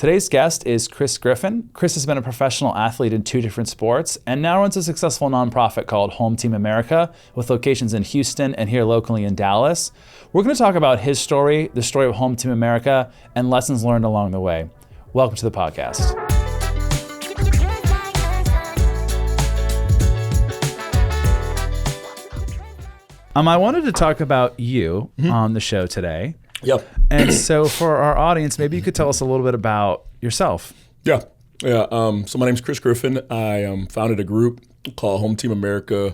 Today's guest is Chris Griffin. Chris has been a professional athlete in 2 different sports and now runs a successful nonprofit called Home Team America with locations in Houston and here locally in Dallas. We're going to talk about his story, the story of Home Team America, and lessons learned along the way. Welcome to the podcast. I wanted to talk about you on the show today. Yep. And so for our audience, maybe you could tell us a little bit about yourself. Yeah. So my name's Chris Griffin. I founded a group called Home Team America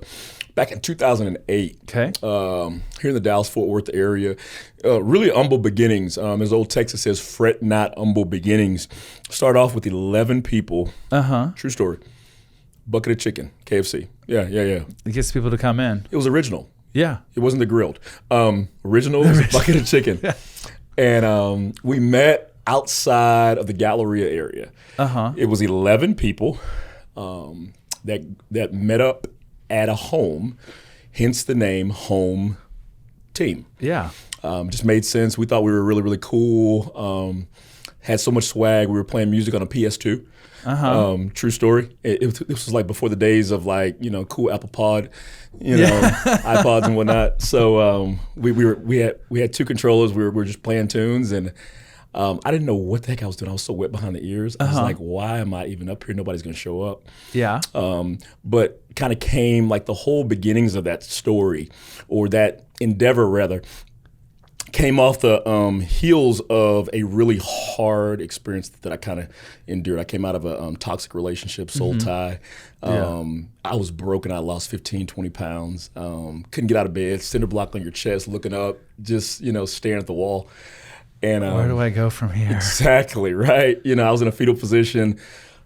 back in 2008. Okay. Here in the Dallas-Fort Worth area. Really humble beginnings. As old Texas says, fret not humble beginnings. Start off with 11 people. True story. Bucket of chicken, KFC. Yeah. It gets people to come in. It was original. Yeah. It wasn't the grilled. Original was a bucket of chicken. Yeah. And we met outside of the Galleria area. It was 11 people that met up at a home, hence the name Home Team. Yeah. Just made sense. We thought we were really, really cool. Had so much swag. We were playing music on a PS2. True story. It was like before the days of cool Apple Pod, iPods and whatnot. So we had 2 controllers. We were just playing tunes, and I didn't know what the heck I was doing. I was so wet behind the ears. I was like, why am I even up here? Nobody's gonna show up. Yeah. But kind of came like the whole beginnings of that story, or that endeavor rather, came off the heels of a really hard experience that I kind of endured. I came out of a toxic relationship, soul tie. I was broken. I lost 15, 20 pounds. Couldn't get out of bed, cinder block on your chest, looking up, just, staring at the wall. And where do I go from here? Exactly, right? I was in a fetal position,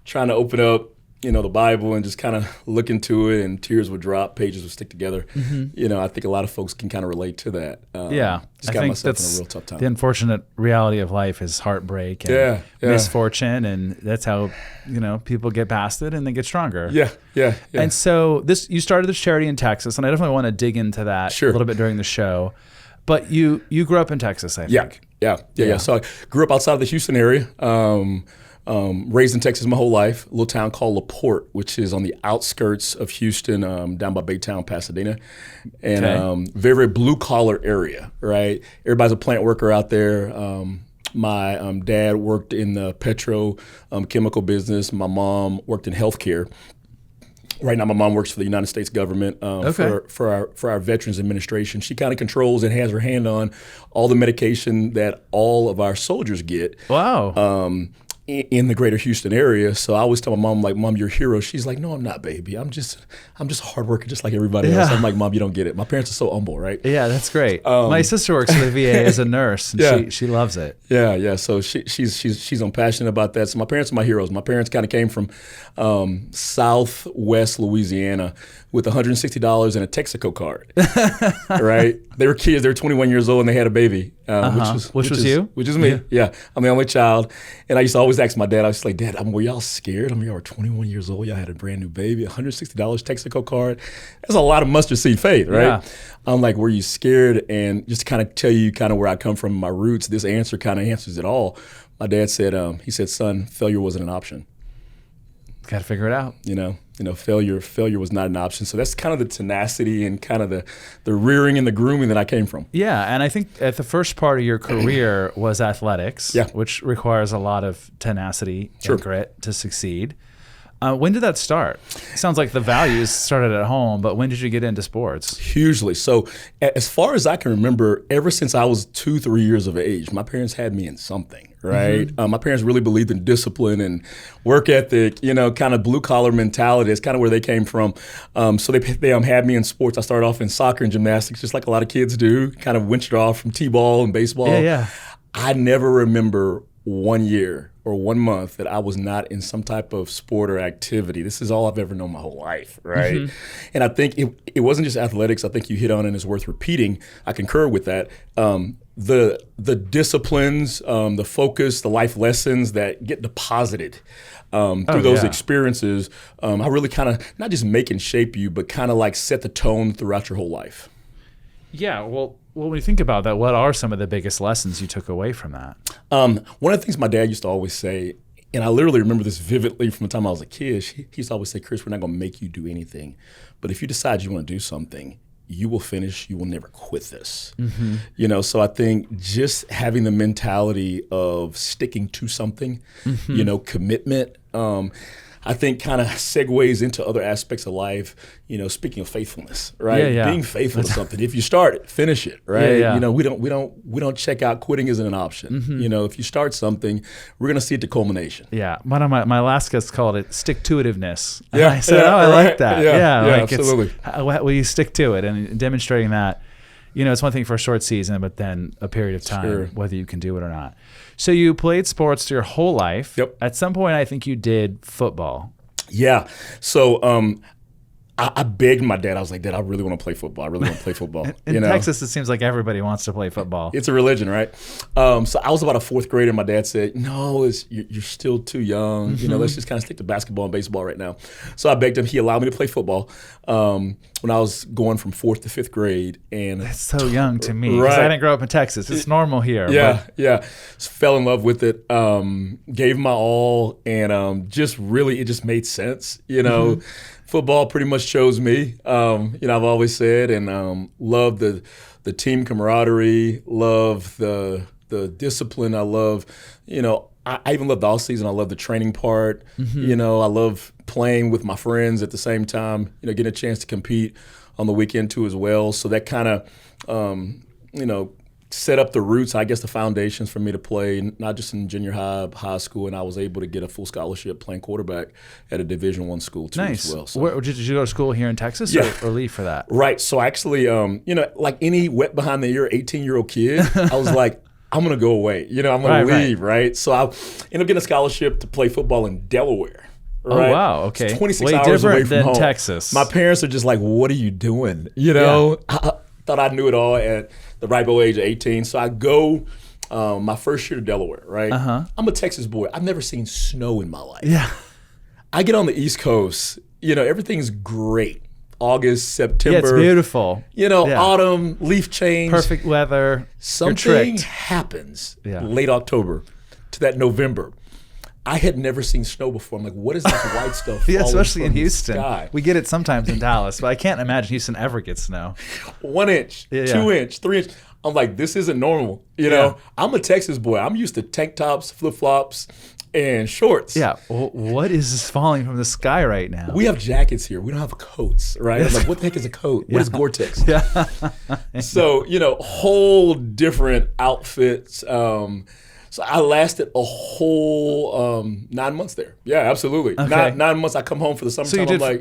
trying to open up, the Bible and just kind of look into it, and tears would drop, pages would stick together. I think a lot of folks can kind of relate to that. Just got myself in a real tough time. The unfortunate reality of life is heartbreak and misfortune, and that's how, people get past it and they get stronger. Yeah. And so you started this charity in Texas, and I definitely want to dig into that a little bit during the show. But you grew up in Texas, I think. Yeah. So I grew up outside of the Houston area. Raised in Texas my whole life, a little town called LaPorte, which is on the outskirts of Houston, down by Baytown, Pasadena. And very, very blue-collar area, right? Everybody's a plant worker out there. My dad worked in the petrochemical business. My mom worked in healthcare. Right now, my mom works for the United States government for our Veterans Administration. She kind of controls and has her hand on all the medication that all of our soldiers get. Wow. In the greater Houston area. So I always tell my mom, like, Mom, you're a hero. She's like, no, I'm not, baby. I'm just hard worker, just like everybody else. I'm like, Mom, you don't get it. My parents are so humble, right? Yeah, that's great. My sister works for the VA as a nurse, and she loves it. Yeah. So she's passionate about that. So my parents are my heroes. My parents kind of came from Southwest Louisiana with $160 and a Texaco card, right? They were kids. They were 21 years old, and they had a baby, which was you? Which is me. Yeah. I'm the only child. And I used to always ask my dad, I was like, Dad, were y'all scared? Y'all were 21 years old. Y'all had a brand new baby, $160 Texaco card. That's a lot of mustard seed faith, right? Yeah. I'm like, were you scared? And just to kind of tell you kind of where I come from, my roots, this answer kind of answers it all. My dad said, son, failure wasn't an option. Got to figure it out. Failure was not an option. So that's kind of the tenacity and kind of the rearing and the grooming that I came from. Yeah, and I think at the first part of your career was athletics, which requires a lot of tenacity and grit to succeed. When did that start? It sounds like the values started at home, but when did you get into sports? Hugely. So as far as I can remember, ever since I was 2-3 years of age, my parents had me in something, right? My parents really believed in discipline and work ethic, kind of blue-collar mentality. It's kind of where they came from. So they had me in sports. I started off in soccer and gymnastics, just like a lot of kids do, kind of ventured off from t-ball and baseball. Yeah. I never remember 1 year or 1 month that I was not in some type of sport or activity. This is all I've ever known my whole life, right? And I think it wasn't just athletics. I think you hit on it and it's worth repeating. I concur with that. The disciplines, the focus, the life lessons that get deposited through those experiences, I really kind of not just make and shape you, but kind of like set the tone throughout your whole life. Yeah, well, well, when you think about that, what are some of the biggest lessons you took away from that? One of the things my dad used to always say, and I literally remember this vividly from the time I was a kid, he used to always say, Chris, we're not going to make you do anything. But if you decide you want to do something, you will finish, you will never quit this. Mm-hmm. So I think just having the mentality of sticking to something, commitment, I think kind of segues into other aspects of life. Speaking of faithfulness, right? Yeah. Being faithful to something. If you start it, finish it, right? Yeah. We don't check out. Quitting isn't an option. Mm-hmm. If you start something, we're gonna see it to culmination. Yeah. One of my last guests called it stick-to-itiveness. Yeah. And I said, I like that. Yeah, like absolutely. Will you stick to it? And demonstrating that, it's one thing for a short season, but then a period of time, whether you can do it or not. So you played sports your whole life. Yep. At some point, I think you did football. Yeah. So I begged my dad. I was like, Dad, I really want to play football. I really want to play football. In Texas, it seems like everybody wants to play football. It's a religion, right? So I was about a fourth grader, and my dad said, no, you're still too young. Mm-hmm. Let's just kind of stick to basketball and baseball right now. So I begged him. He allowed me to play football when I was going from fourth to fifth grade. And that's so young to me, because I didn't grow up in Texas. It's normal here. Yeah. Fell in love with it, gave my all, and it just made sense, Mm-hmm. Football pretty much chose me, I've always said, and love the team camaraderie, love the discipline. I love, I even love the off season. I love the training part. Mm-hmm. I love playing with my friends at the same time, getting a chance to compete on the weekend too as well. So that kind of, set up the roots, I guess the foundations for me to play, not just in junior high school, and I was able to get a full scholarship playing quarterback at a Division I school too as well. So. Where, did you go to school here in Texas or leave for that? Right. So actually, like any wet behind the ear 18-year-old kid, I was like, I'm going to go away. I'm going to leave, right? So I ended up getting a scholarship to play football in Delaware. Right? Oh, wow. Okay. It's 26 Way hours away different from than home. Texas. My parents are just like, what are you doing? I thought I knew it all at the ripe old age of 18. So I go my first year to Delaware, right? Uh-huh. I'm a Texas boy. I've never seen snow in my life. Yeah. I get on the East Coast. Everything's great. August, September. Yeah, it's beautiful. Autumn, leaf change. Perfect weather. Something happens late October to that November. I had never seen snow before. I'm like, what is this white stuff? Yeah, especially in the Houston. Sky? We get it sometimes in Dallas, but I can't imagine Houston ever gets snow. 1 inch, 2 inch, 3 inch. I'm like, this isn't normal. I'm a Texas boy. I'm used to tank tops, flip flops, and shorts. Yeah. Well, what is this falling from the sky right now? We have jackets here. We don't have coats, right? I'm like, what the heck is a coat? What is Gore-Tex? Yeah. So, whole different outfits. So I lasted a whole 9 months there. Yeah, absolutely. Okay. 9 months. I come home for the summertime. So you did I'm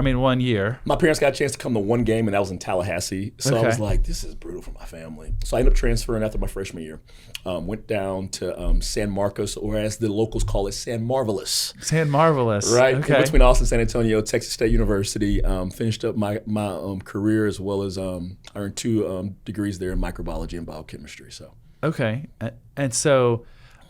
like, 1 year. My parents got a chance to come to one game, and that was in Tallahassee. So I was like, this is brutal for my family. So I ended up transferring after my freshman year. Went down to San Marcos, or as the locals call it, San Marvelous. San Marvelous. Right. Okay. In between Austin and San Antonio, Texas State University. Finished up my career, as well as earned 2 degrees there in microbiology and biochemistry. So. Okay. And so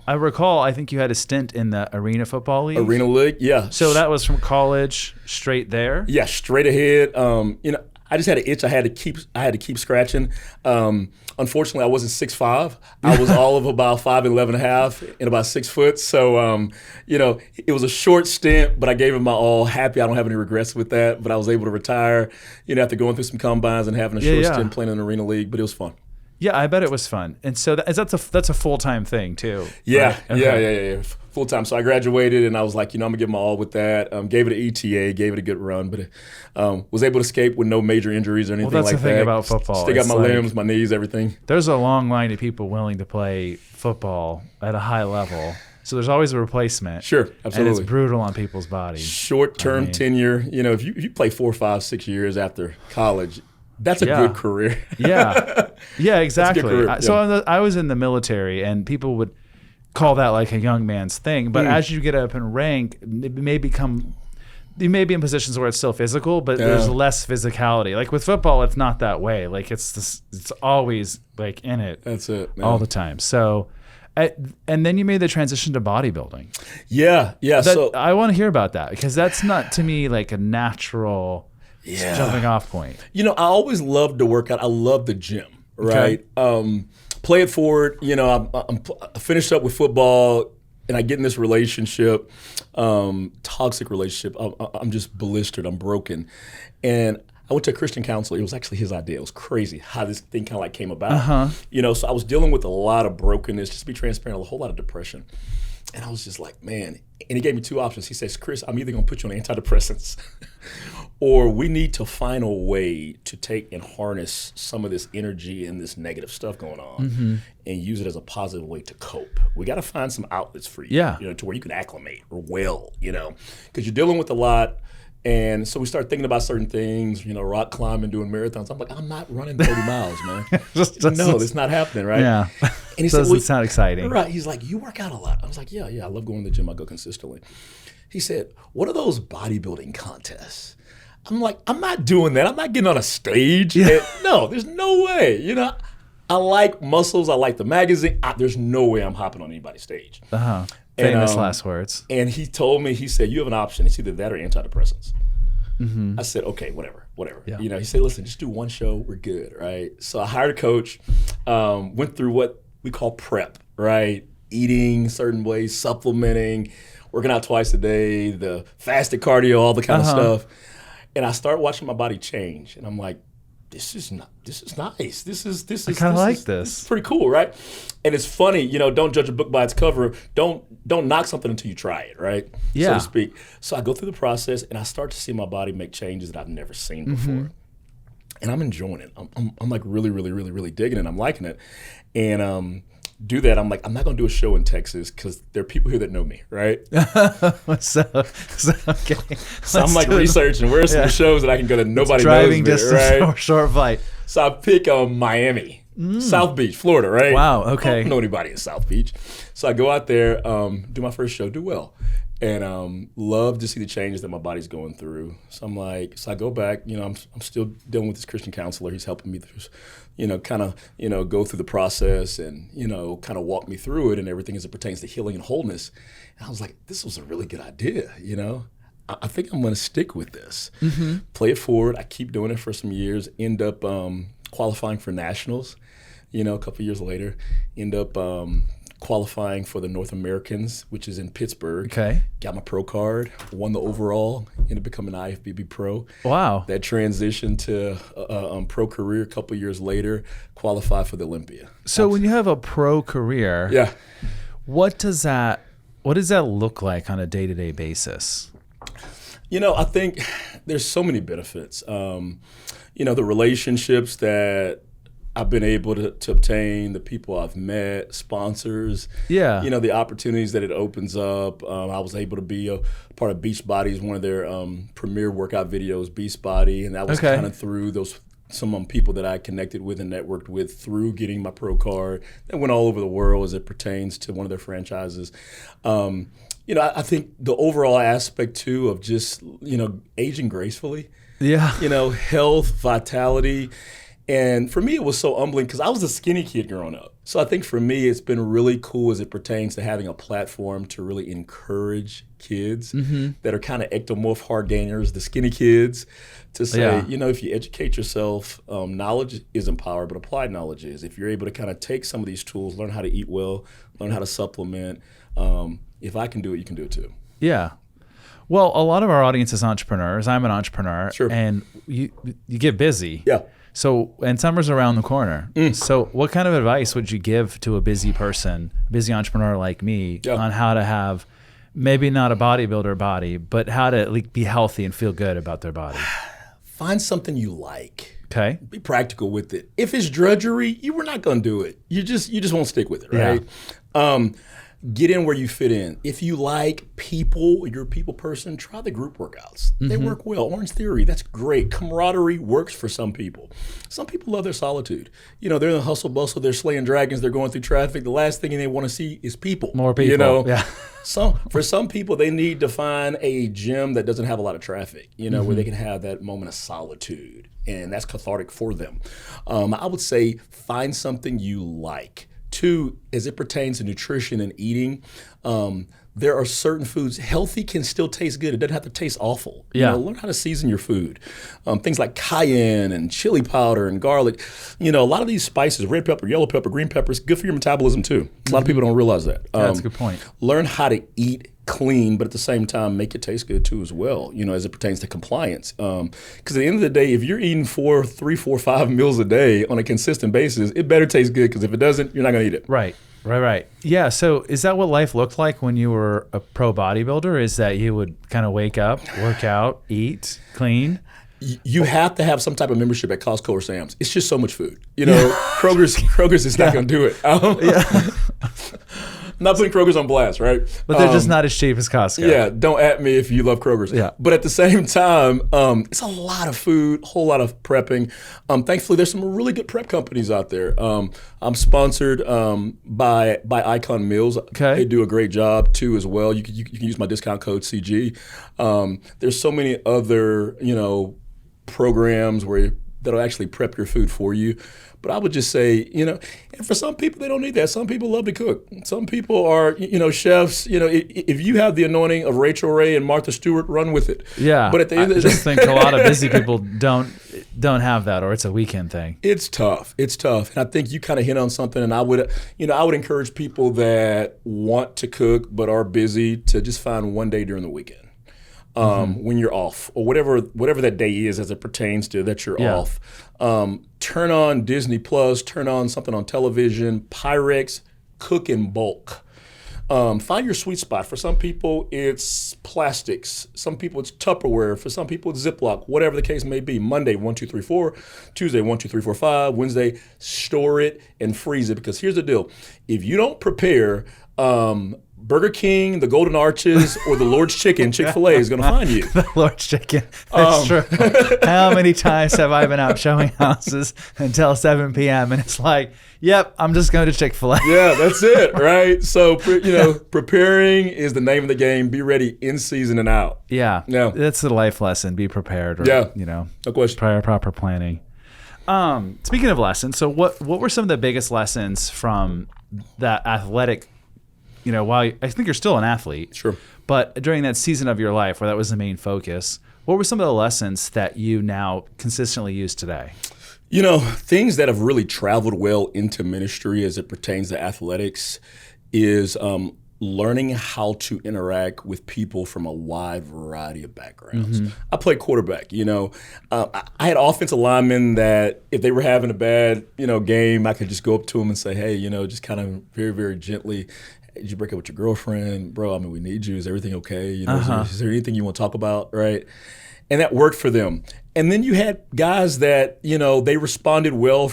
I recall, I think you had a stint in the Arena Football League. Arena League, yeah. So that was from college straight there? Yeah, straight ahead. I just had an itch I had to keep scratching. Unfortunately, I wasn't 6'5". I was all of about 5'11" and a half and about 6 foot. So, it was a short stint, but I gave it my all. Happy I don't have any regrets with that. But I was able to retire, after going through some combines and having a short stint playing in the Arena League. But it was fun. Yeah, I bet it was fun. And so that's a full-time thing too. Yeah, right? Okay. yeah. Full-time. So I graduated and I was like, I'm going to give my all with that. Gave it an ETA, gave it a good run, but was able to escape with no major injuries or anything like that. Well, that's the thing about football. Still got my limbs, my knees, everything. There's a long line of people willing to play football at a high level. So there's always a replacement. Sure, absolutely. And it's brutal on people's bodies. Short-term tenure. If you play 4, 5, 6 years after college, that's a good career. Yeah, exactly. Career. So I was in the military, and people would call that like a young man's thing. But as you get up in rank, it may become, you may be in positions where it's still physical, but there's less physicality. Like with football, it's not that way. Like it's always like in it. That's it, man. All the time. So. And then you made the transition to bodybuilding. Yeah. So I want to hear about that, because that's not to me like a natural jumping off point? You know, I always loved to work out. I love the gym, right? Okay. Play it forward. You know, I finished up with football, and I get in this relationship, toxic relationship. I'm just blistered. I'm broken. And I went to a Christian counselor. It was actually his idea. It was crazy how this thing kind of like came about. You know, so I was dealing with a lot of brokenness, just to be transparent, a whole lot of depression. And I was just like, man. And he gave me two options. He says, Chris, I'm either going to put you on antidepressants or we need to find a way to take and harness some of this energy and this negative stuff going on and use it as a positive way to cope. We got to find some outlets for you, you know, to where you can acclimate or you know, because you're dealing with a lot. And so we start thinking about certain things, you know, rock climbing, doing marathons. I'm like, I'm not running 30 miles, man. No, it's not happening, right? Yeah. And he said, doesn't sound exciting. Right. He's like, you work out a lot. I was like, yeah, I love going to the gym. I go consistently. He said, what are those bodybuilding contests? I'm like, I'm not doing that. I'm not getting on a stage. Yeah. No, there's no way. You know, I like muscles. I like the magazine. There's no way I'm hopping on anybody's stage. Famous last words. And he told me, he said, you have an option. It's either that or antidepressants. I said, okay, whatever. Yeah. You know, he said, listen, just do one show. We're good, right? So I hired a coach, went through what we call prep, right? Eating certain ways, supplementing, working out twice a day, the fasted cardio, all the kind of stuff. And I started watching my body change. And I'm like, this is nice. This is I kind of like this. This is pretty cool, right? And it's funny, you know, don't judge a book by its cover. Don't knock something until you try it, right? Yeah. So to speak. So I go through the process and I start to see my body make changes that I've never seen before. And I'm enjoying it. I'm like really, really, really, really digging it. I'm liking it. And do that. I'm like, I'm not going to do a show in Texas because there are people here that know me, right? so okay. So I'm like researching where are some shows that I can go that nobody driving knows me, distance, right? short flight. So I pick Miami, South Beach, Florida, right? Wow, okay. I don't know anybody in South Beach. So I go out there, do my first show, do well. And love to see the changes that my body's going through. So I'm like, so I go back, you know, I'm still dealing with this Christian counselor. He's helping me through, you know, kind of, you know, go through the process and, you know, kind of walk me through it and everything as it pertains to healing and wholeness. And I was like, this was a really good idea, you know? I think I'm going to stick with this. Play it forward. I keep doing it for some years, end up qualifying for nationals, you know, a couple years later, end up qualifying for the North Americans, which is in Pittsburgh. Okay. Got my pro card, won the overall, ended up becoming an IFBB pro. Wow. That transitioned to pro career a couple years later, qualified for the Olympia. So when you have a pro career, what does that look like on a day-to-day basis? You know, I think there's so many benefits. You know, the relationships that I've been able to obtain, the people I've met, sponsors, you know, the opportunities that it opens up. I was able to be a part of Beachbody, one of their premier workout videos, Beachbody, and that was kind of through some people that I connected with and networked with through getting my pro card. That went all over the world as it pertains to one of their franchises. You know, I think the overall aspect too of just, you know, aging gracefully. Yeah. You know, health, vitality. And for me, it was so humbling because I was a skinny kid growing up. So I think for me, it's been really cool as it pertains to having a platform to really encourage kids that are kind of ectomorph hard gainers, the skinny kids, to say, you know, if you educate yourself, knowledge isn't power, but applied knowledge is. If you're able to kind of take some of these tools, learn how to eat well, learn how to supplement, if I can do it, you can do it too. Yeah. Well, a lot of our audience is entrepreneurs. I'm an entrepreneur. Sure. And you get busy. Yeah. So, and summer's around the corner. So what kind of advice would you give to a busy person, busy entrepreneur like me, on how to have maybe not a bodybuilder body, but how to be healthy and feel good about their body? Find something you like. Okay. Be practical with it. If it's drudgery, you were not going to do it. You just won't stick with it, right? Get in where you fit in. If you like people, you're a people person, try the group workouts. They work well. Orange Theory, that's great. Camaraderie works for some people. Some people love their solitude. You know, they're in the hustle bustle, they're slaying dragons, they're going through traffic. The last thing they want to see is people. More people, you know? For some people, they need to find a gym that doesn't have a lot of traffic, you know, where they can have that moment of solitude. And that's cathartic for them. I would say find something you like too, as it pertains to nutrition and eating, there are certain foods, healthy can still taste good. It doesn't have to taste awful. Yeah. Learn how to season your food. Things like cayenne and chili powder and garlic. A lot of these spices, red pepper, yellow pepper, green peppers, good for your metabolism too. A lot of people don't realize that. That's a good point. Learn how to eat clean, but at the same time, make it taste good too as well, as it pertains to compliance. Because at the end of the day, if you're eating 3, 4, 5 meals a day on a consistent basis, it better taste good, because if it doesn't, you're not going to eat it. Right. Yeah, so is that what life looked like when you were a pro bodybuilder? Is that you would kind of wake up, work out, eat, clean? You have to have some type of membership at Costco or Sam's. It's just so much food. Kroger's is not going to do it. I'm not putting Kroger's on blast, right? But they're just not as cheap as Costco. Yeah, don't at me if you love Kroger's. Yeah. But at the same time, it's a lot of food, whole lot of prepping. Thankfully, there's some really good prep companies out there. I'm sponsored by Icon Meals. Okay. They do a great job too as well. You can use my discount code CG. There's so many other programs that'll actually prep your food for you. But I would just say, and for some people, they don't need that. Some people love to cook. Some people are, chefs. If you have the anointing of Rachel Ray and Martha Stewart, run with it. Yeah. But at the end of the day, I just think a lot of busy people don't have that, or it's a weekend thing. It's tough. And I think you kind of hit on something. And I would encourage people that want to cook but are busy to just find one day during the weekend. When you're off, or whatever that day is as it pertains to that you're off. Turn on Disney Plus, turn on something on television, Pyrex, cook in bulk. Find your sweet spot. For some people, it's plastics. Some people, it's Tupperware. For some people, it's Ziploc, whatever the case may be. Monday, 1, 2, 3, 4. Tuesday, 1, 2, 3, 4, 5. Wednesday, store it and freeze it. Because here's the deal. If you don't prepare, Burger King, the Golden Arches, or the Lord's Chicken, Chick-fil-A is going to find you. The Lord's Chicken. That's true. How many times have I been out showing houses until 7 p.m. and it's like, yep, I'm just going to Chick-fil-A. Yeah, that's it, right? So, preparing is the name of the game. Be ready in season and out. Yeah. That's the life lesson. Be prepared. Or, no question. Proper planning. Speaking of lessons, so what were some of the biggest lessons from that athletic, while I think you're still an athlete, sure, but during that season of your life where that was the main focus, what were some of the lessons that you now consistently use today? Things that have really traveled well into ministry as it pertains to athletics is learning how to interact with people from a wide variety of backgrounds. Mm-hmm. I played quarterback, I had offensive linemen that if they were having a bad, game, I could just go up to them and say, hey, just kind of very, very gently, did you break up with your girlfriend? Bro, we need you. Is everything okay? Is there anything you want to talk about, right? And that worked for them. And then you had guys that, they responded well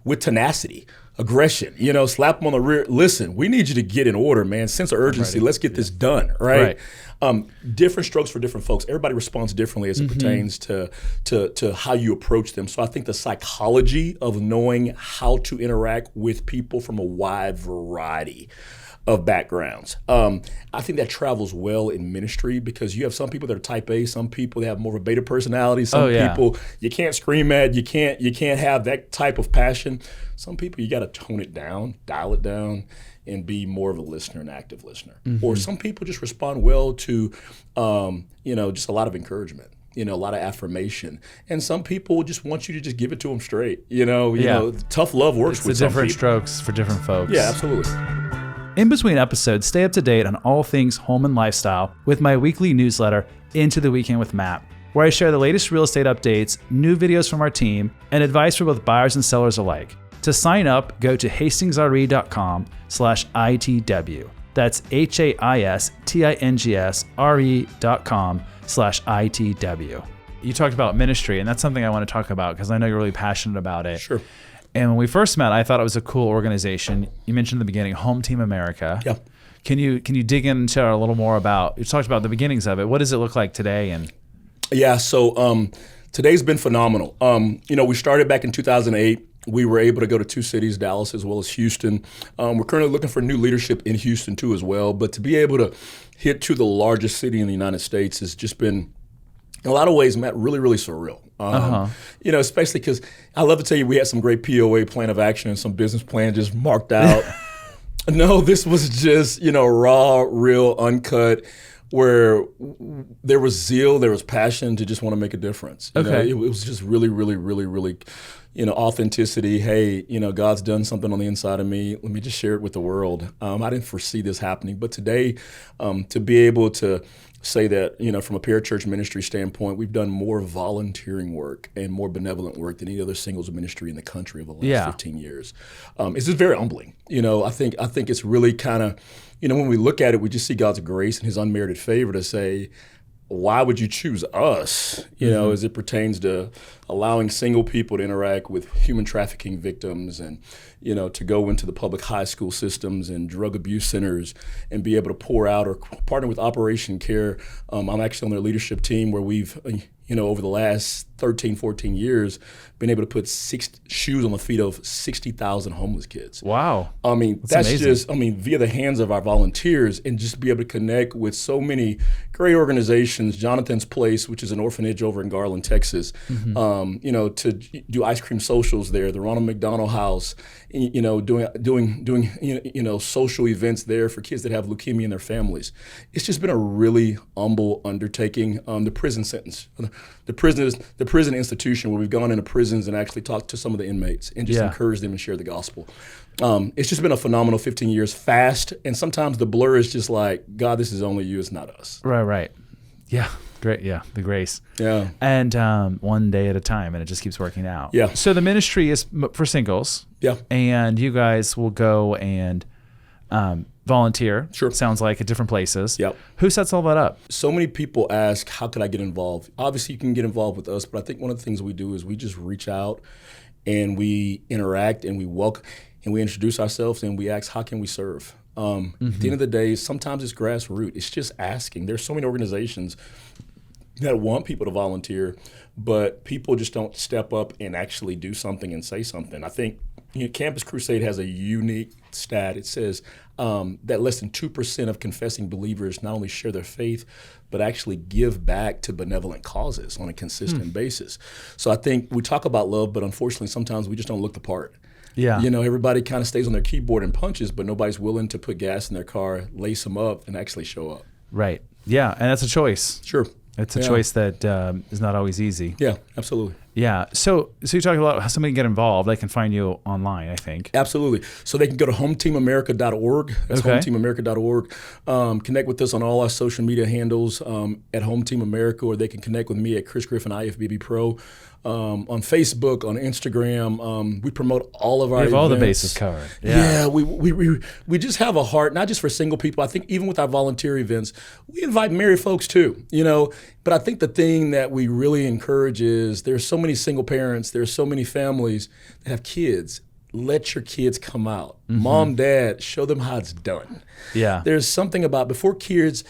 with tenacity, aggression, slap them on the rear. Listen, we need you to get in order, man. Sense of urgency. Let's get this done, right? Different strokes for different folks. Everybody responds differently as it pertains to how you approach them. So I think the psychology of knowing how to interact with people from a wide variety of backgrounds. I think that travels well in ministry because you have some people that are type A, some people that have more of a beta personality, some people you can't scream at, you can't have that type of passion. Some people you got to tone it down, dial it down, and be more of a listener, an active listener. Mm-hmm. Or some people just respond well to, just a lot of encouragement. A lot of affirmation. And some people just want you to just give it to them straight. Tough love works with some people. Different strokes for different folks. Yeah, absolutely. In between episodes, stay up to date on all things home and lifestyle with my weekly newsletter, Into the Weekend with Matt, where I share the latest real estate updates, new videos from our team, and advice for both buyers and sellers alike. To sign up, go to hastingsre.com/ITW. That's HAISTINGSRE.com/ITW. You talked about ministry, and that's something I want to talk about because I know you're really passionate about it. Sure. And when we first met, I thought it was a cool organization. You mentioned in the beginning, Home Team America. Yeah. Can you dig into a little more about? You talked about the beginnings of it. What does it look like today? And so today's been phenomenal. We started back in 2008. We were able to go to 2 cities, Dallas as well as Houston. We're currently looking for new leadership in Houston too as well. But to be able to hit to the largest city in the United States has just been in a lot of ways, Matt, really, really surreal. Especially because I love to tell you we had some great POA plan of action and some business plan just marked out. No, this was just, raw, real, uncut, where there was zeal, there was passion to just want to make a difference. It was just really, really, really, really, authenticity. Hey, God's done something on the inside of me. Let me just share it with the world. I didn't foresee this happening, but today, to be able to say that, from a parachurch ministry standpoint, we've done more volunteering work and more benevolent work than any other singles ministry in the country over the last 15 years. It's just very humbling. I think it's really kind of, when we look at it, we just see God's grace and his unmerited favor to say, why would you choose us, as it pertains to allowing single people to interact with human trafficking victims and, to go into the public high school systems and drug abuse centers and be able to pour out or partner with Operation Care. I'm actually on their leadership team where we've, over the last 13, 14 years, been able to put shoes on the feet of 60,000 homeless kids. Wow. That's amazing. just, via the hands of our volunteers and just be able to connect with so many great organizations. Jonathan's Place, which is an orphanage over in Garland, Texas, to do ice cream socials there, the Ronald McDonald House, doing social events there for kids that have leukemia in their families. It's just been a really humble undertaking. The prison sentence, the prison institution where we've gone into prisons and actually talked to some of the inmates and just encouraged them and shared the gospel. It's just been a phenomenal 15 years, fast, and sometimes the blur is just like, God, this is only you, it's not us. Right. Yeah, great. Yeah, the grace. Yeah. And one day at a time, and it just keeps working out. Yeah. So the ministry is for singles. Yeah. And you guys will go and volunteer. Sure. Sounds like at different places. Yep. Who sets all that up? So many people ask, how could I get involved? Obviously, you can get involved with us, but I think one of the things we do is we just reach out and we interact and we welcome and we introduce ourselves and we ask, how can we serve? At the end of the day, sometimes it's grassroots. It's just asking. There's so many organizations that want people to volunteer, but people just don't step up and actually do something and say something. I think Campus Crusade has a unique stat. It says that less than 2% of confessing believers not only share their faith, but actually give back to benevolent causes on a consistent basis. So I think we talk about love, but unfortunately sometimes we just don't look the part. Yeah. Everybody kind of stays on their keyboard and punches, but nobody's willing to put gas in their car, lace them up, and actually show up. Right. Yeah, and that's a choice. Sure. It's a choice that is not always easy. Yeah, absolutely. Yeah. So you talk about how somebody can get involved. They can find you online, I think. Absolutely. So they can go to hometeamamerica.org. That's hometeamamerica.org. Connect with us on all our social media handles at Home Team America, or they can connect with me at Chris Griffin, IFBB Pro. On Facebook, on Instagram, we promote all of our events. We have all the bases covered. Yeah, we just have a heart, not just for single people. I think even with our volunteer events, we invite married folks too, But I think the thing that we really encourage is there's so many single parents, there's so many families that have kids. Let your kids come out. Mom, dad, show them how it's done. Yeah. There's something about before kids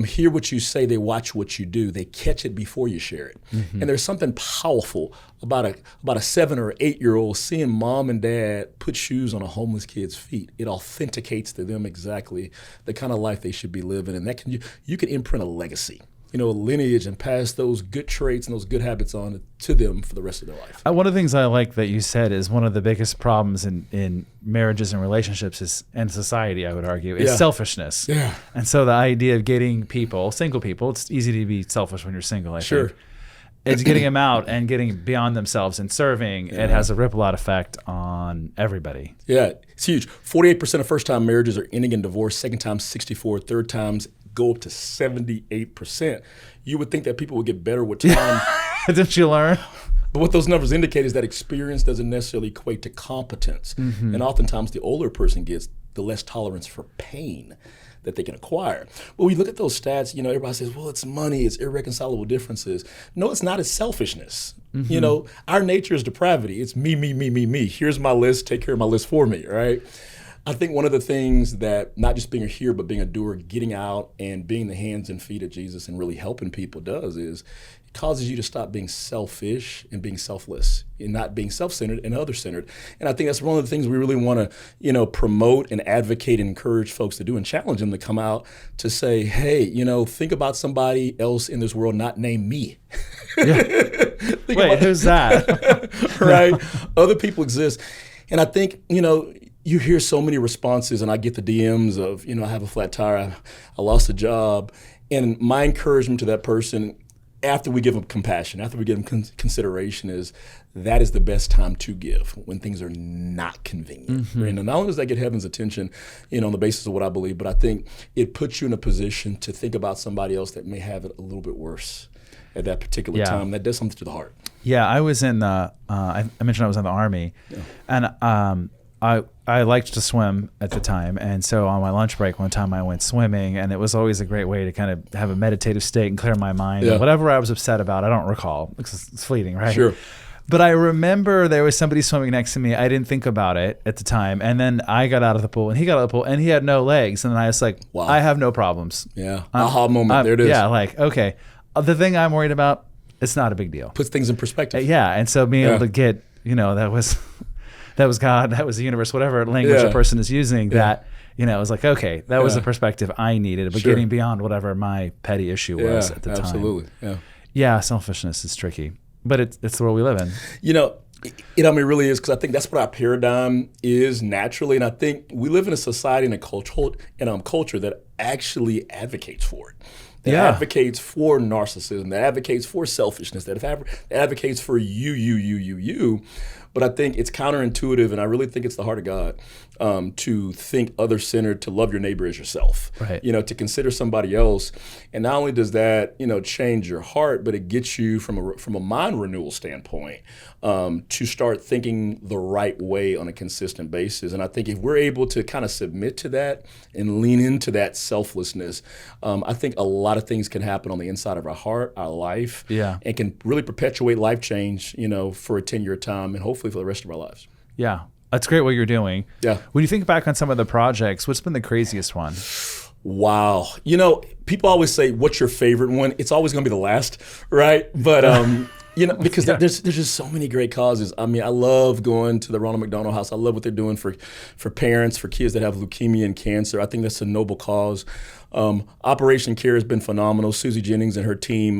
hear what you say, they watch what you do. They catch it before you share it. And there's something powerful about a 7 or 8 year old seeing mom and dad put shoes on a homeless kid's feet. It authenticates to them exactly the kind of life they should be living, and that you can imprint a legacy. A lineage, and pass those good traits and those good habits on to them for the rest of their life. One of the things I like that you said is one of the biggest problems in marriages and relationships and society, I would argue, is selfishness. Yeah. And so the idea of getting single people, it's easy to be selfish when you're single, I think. It's getting them out and getting beyond themselves and serving. It has a ripple out effect on everybody. Yeah, it's huge. 48% of first-time marriages are ending in divorce, second time 64%, third times go up to 78%. You would think that people would get better with time. Didn't you learn? But what those numbers indicate is that experience doesn't necessarily equate to competence. And oftentimes the older person gets, the less tolerance for pain that they can acquire. When we look at those stats, everybody says, well, it's money, it's irreconcilable differences. No, it's not. It's selfishness. Our nature is depravity. It's me. Here's my list. Take care of my list for me, right? I think one of the things that not just being a hearer, but being a doer, getting out and being the hands and feet of Jesus and really helping people does is it causes you to stop being selfish and being selfless and not being self-centered and other-centered. And I think that's one of the things we really want to, promote and advocate and encourage folks to do and challenge them to come out to say, hey, think about somebody else in this world, not named me. Yeah. Wait, who's that? Right? Other people exist. And I think, you hear so many responses, and I get the DMs of, I have a flat tire, I lost a job. And my encouragement to that person, after we give them compassion, after we give them consideration, is that is the best time to give, when things are not convenient. Mm-hmm. And not only does that get heaven's attention, on the basis of what I believe, but I think it puts you in a position to think about somebody else that may have it a little bit worse at that particular time. That does something to the heart. Yeah, I was in the, I mentioned I was in the Army, and I liked to swim at the time, and so on my lunch break one time I went swimming, and it was always a great way to kind of have a meditative state and clear my mind. Yeah. Whatever I was upset about, I don't recall. It's fleeting, right? Sure. But I remember there was somebody swimming next to me. I didn't think about it at the time, and then I got out of the pool, and he got out of the pool, and he had no legs, and then I was like, wow. I have no problems. Yeah, aha moment, there it is. Yeah, okay. The thing I'm worried about, it's not a big deal. Puts things in perspective. Yeah, and so being able to get, that was God, that was the universe, whatever language a person is using, that, it was like, okay, that was the perspective I needed, but getting beyond whatever my petty issue was at the time. Absolutely, yeah, selfishness is tricky, but it's the world we live in. It really is, because I think that's what our paradigm is naturally, and I think we live in a society and a culture that actually advocates for it. That advocates for narcissism, that advocates for selfishness, that advocates for you. But I think it's counterintuitive, and I really think it's the heart of God to think other-centered, to love your neighbor as yourself. Right. To consider somebody else. And not only does that, change your heart, but it gets you from a mind renewal standpoint to start thinking the right way on a consistent basis. And I think if we're able to kind of submit to that and lean into that selflessness, I think a lot of things can happen on the inside of our heart, our life, and can really perpetuate life change, for a 10-year time and hopefully for the rest of our lives. Yeah. That's great what you're doing. Yeah. When you think back on some of the projects, what's been the craziest one? Wow. People always say, what's your favorite one? It's always going to be the last, right? But, because there's just so many great causes. I mean, I love going to the Ronald McDonald House. I love what they're doing for parents, for kids that have leukemia and cancer. I think that's a noble cause. Operation Care has been phenomenal. Susie Jennings and her team,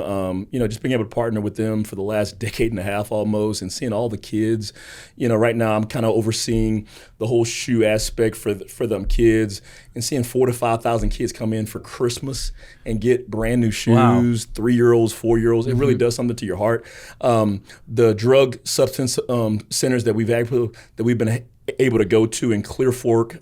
just being able to partner with them for the last decade and a half almost, and seeing all the kids. Right now I'm kind of overseeing the whole shoe aspect for them kids, and seeing 4,000 to 5,000 kids come in for Christmas and get brand new shoes. Wow. 3-year-olds, 4-year-olds. It really does something to your heart. The drug substance centers that we've been able to go to in Clear Fork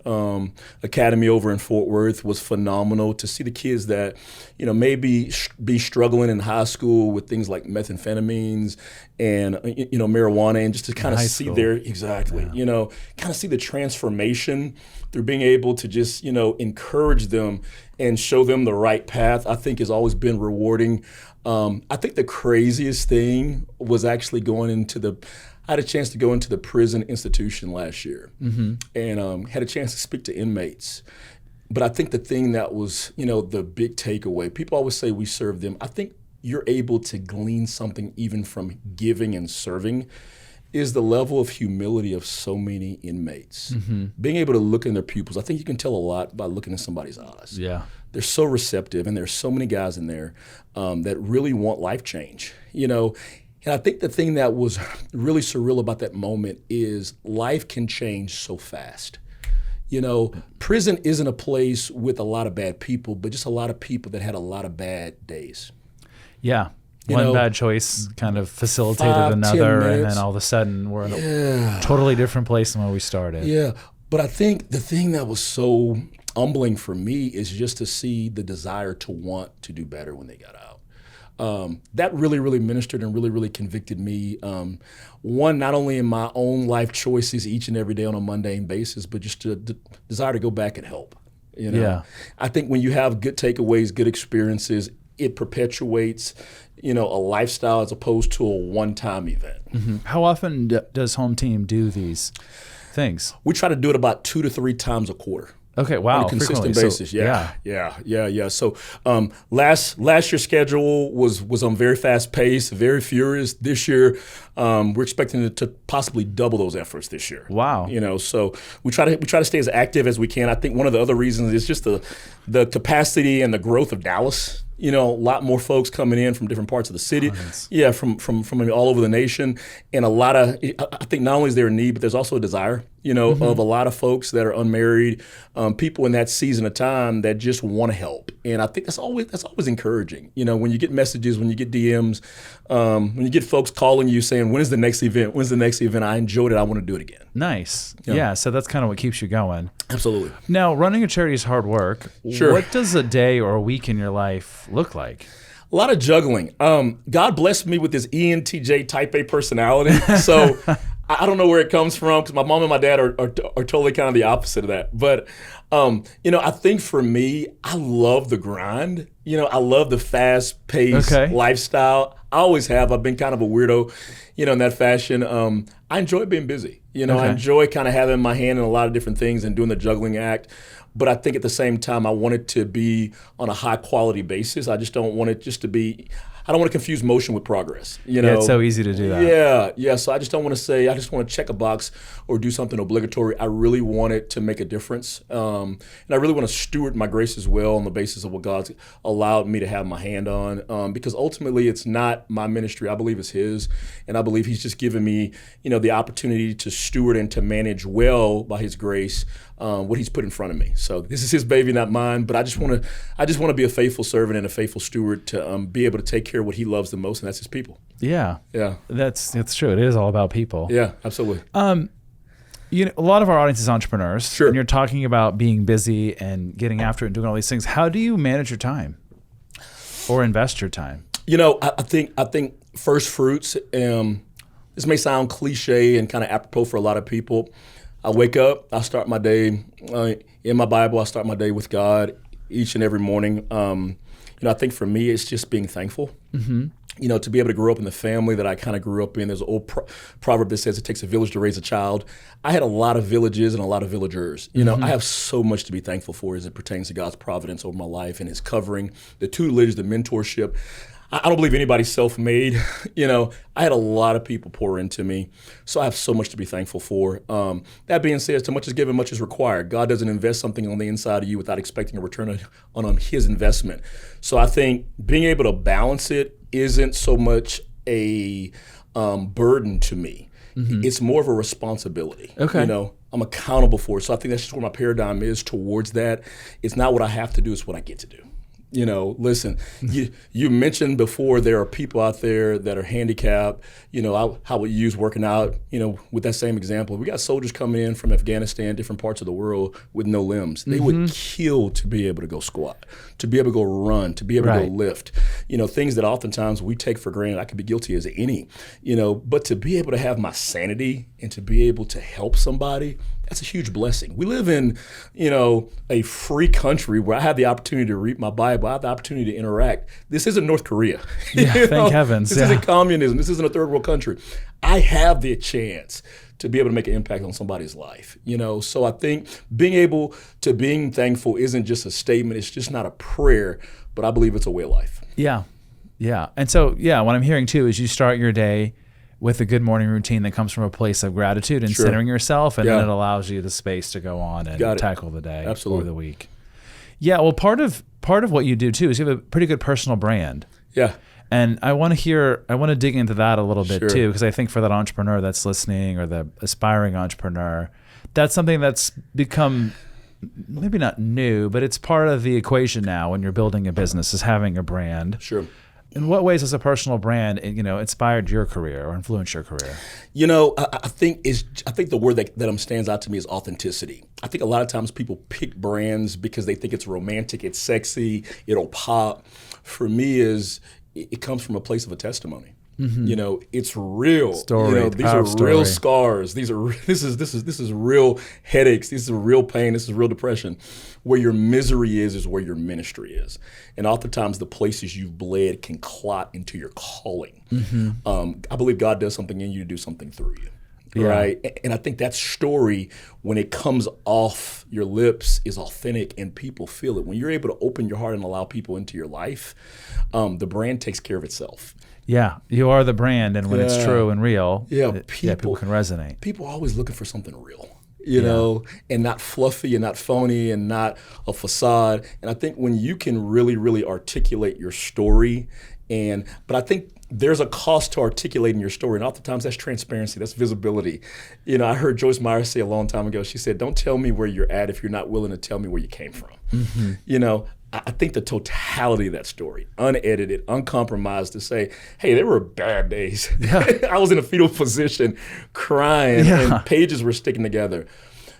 Academy over in Fort Worth was phenomenal. To see the kids that maybe be struggling in high school with things like methamphetamines and marijuana, and just to kind of see kind of see the transformation through being able to just encourage them and show them the right path, I think has always been rewarding. I think the craziest thing was actually I had a chance to go into the prison institution last year, and had a chance to speak to inmates. But I think the thing that was, the big takeaway, people always say we serve them. I think you're able to glean something even from giving and serving, is the level of humility of so many inmates. Being able to look in their pupils, I think you can tell a lot by looking in somebody's eyes. Yeah. They're so receptive, and there's so many guys in there that really want life change, And I think the thing that was really surreal about that moment is life can change so fast. Prison isn't a place with a lot of bad people, but just a lot of people that had a lot of bad days. Yeah. One bad choice kind of facilitated another, and then all of a sudden we're in a totally different place than where we started. Yeah. But I think the thing that was so humbling for me is just to see the desire to want to do better when they got out. That really, really ministered and really, really convicted me. One, not only in my own life choices each and every day on a mundane basis, but just the desire to go back and help. I think when you have good takeaways, good experiences, it perpetuates, a lifestyle as opposed to a one-time event. How often does Home Team do these We try to do it about 2 to 3 times a quarter. Okay, wow. On a consistent basis. So, yeah. So last year's schedule was on very fast pace, very furious. This year, we're expecting to possibly double those efforts this year. Wow. So we try to stay as active as we can. I think one of the other reasons is just the capacity and the growth of Dallas. A lot more folks coming in from different parts of the city. Yeah, from all over the nation. And I think not only is there a need, but there's also a desire, of a lot of folks that are unmarried, people in that season of time that just want to help. And I think that's always encouraging. When you get messages, when you get DMs, when you get folks calling you saying, when is the next event? When's the next event? I enjoyed it. I want to do it again. Nice. Yeah. So that's kind of what keeps you going. Absolutely. Now, running a charity is hard work. Sure. What does a day or a week in your life look like? A lot of juggling. God blessed me with this ENTJ type A personality. So I don't know where it comes from because my mom and my dad are totally kind of the opposite of that. But, I think for me, I love the grind. I love the fast-paced lifestyle. I always have. I've been kind of a weirdo, in that fashion. I enjoy being busy. I enjoy kind of having my hand in a lot of different things and doing the juggling act. But I think at the same time, I want it to be on a high quality basis. I just don't want it just to be, I don't want to confuse motion with progress. Yeah, it's so easy to do that. Yeah. So I just don't want to say, I just want to check a box or do something obligatory. I really want it to make a difference. And I really want to steward my grace as well on the basis of what God's allowed me to have my hand on. Because ultimately, it's not my ministry. I believe it's His. And I believe He's just given me, the opportunity to steward and to manage well by His grace what He's put in front of me. So this is His baby, not mine. But I just want to be a faithful servant and a faithful steward to be able to take care of what He loves the most, and that's His people. Yeah. That's true. It is all about people. Yeah, absolutely. A lot of our audience is entrepreneurs. Sure. And you're talking about being busy and getting after it and doing all these things. How do you manage your time or invest your time? I think first fruits. This may sound cliche and kind of apropos for a lot of people. I wake up, I start my day in my Bible. I start my day with God each and every morning. I think for me, it's just being thankful. Mm-hmm. To be able to grow up in the family that I kind of grew up in. There's an old proverb that says it takes a village to raise a child. I had a lot of villages and a lot of villagers. I have so much to be thankful for as it pertains to God's providence over my life and His covering, the tutelage, the mentorship. I don't believe anybody's self-made. I had a lot of people pour into me, so I have so much to be thankful for. That being said, to much is given, much is required. God doesn't invest something on the inside of you without expecting a return on His investment. So I think being able to balance it isn't so much a burden to me. Mm-hmm. It's more of a responsibility. Okay. I'm accountable for it. So I think that's just where my paradigm is towards that. It's not what I have to do, it's what I get to do. Listen, you mentioned before there are people out there that are handicapped. I would use working out, with that same example. We got soldiers coming in from Afghanistan, different parts of the world with no limbs. They would kill to be able to go squat, to be able to go run, to be able to go lift. Things that oftentimes we take for granted. I could be guilty as any, but to be able to have my sanity and to be able to help somebody, that's a huge blessing. We live in, a free country where I have the opportunity to read my Bible. I have the opportunity to interact. This isn't North Korea. Thank heavens. This isn't communism. This isn't a third world country. I have the chance to be able to make an impact on somebody's life. So I think being thankful isn't just a statement. It's just not a prayer, but I believe it's a way of life. Yeah. And so, what I'm hearing too is you start your day with a good morning routine that comes from a place of gratitude and centering yourself, and then it allows you the space to go on and tackle the day or the week. Yeah, well, part of what you do too is you have a pretty good personal brand. Yeah. And I want to dig into that a little bit too, because I think for that entrepreneur that's listening or the aspiring entrepreneur, that's something that's become maybe not new, but it's part of the equation now when you're building a business, is having a brand. Sure. In what ways has a personal brand, inspired your career or influenced your career? I think the word that stands out to me is authenticity. I think a lot of times people pick brands because they think it's romantic, it's sexy, it'll pop. For me, it comes from a place of a testimony. Mm-hmm. It's real. Story, these are real scars. This is real headaches. This is real pain. This is real depression. Where your misery is where your ministry is. And oftentimes the places you've bled can clot into your calling. Mm-hmm. I believe God does something in you to do something through you. right? And I think that story, when it comes off your lips, is authentic and people feel it. When you're able to open your heart and allow people into your life, the brand takes care of itself. Yeah, you are the brand, and when it's true and real, people can resonate. People are always looking for something real. You know, and not fluffy and not phony and not a facade. And I think when you can really, really articulate your story, but I think there's a cost to articulating your story, and oftentimes that's transparency, that's visibility. You know, I heard Joyce Meyer say a long time ago, she said, don't tell me where you're at if you're not willing to tell me where you came from. Mm-hmm. You know, I think the totality of that story, unedited, uncompromised, to say, hey, there were bad days. Yeah. I was in a fetal position crying and pages were sticking together.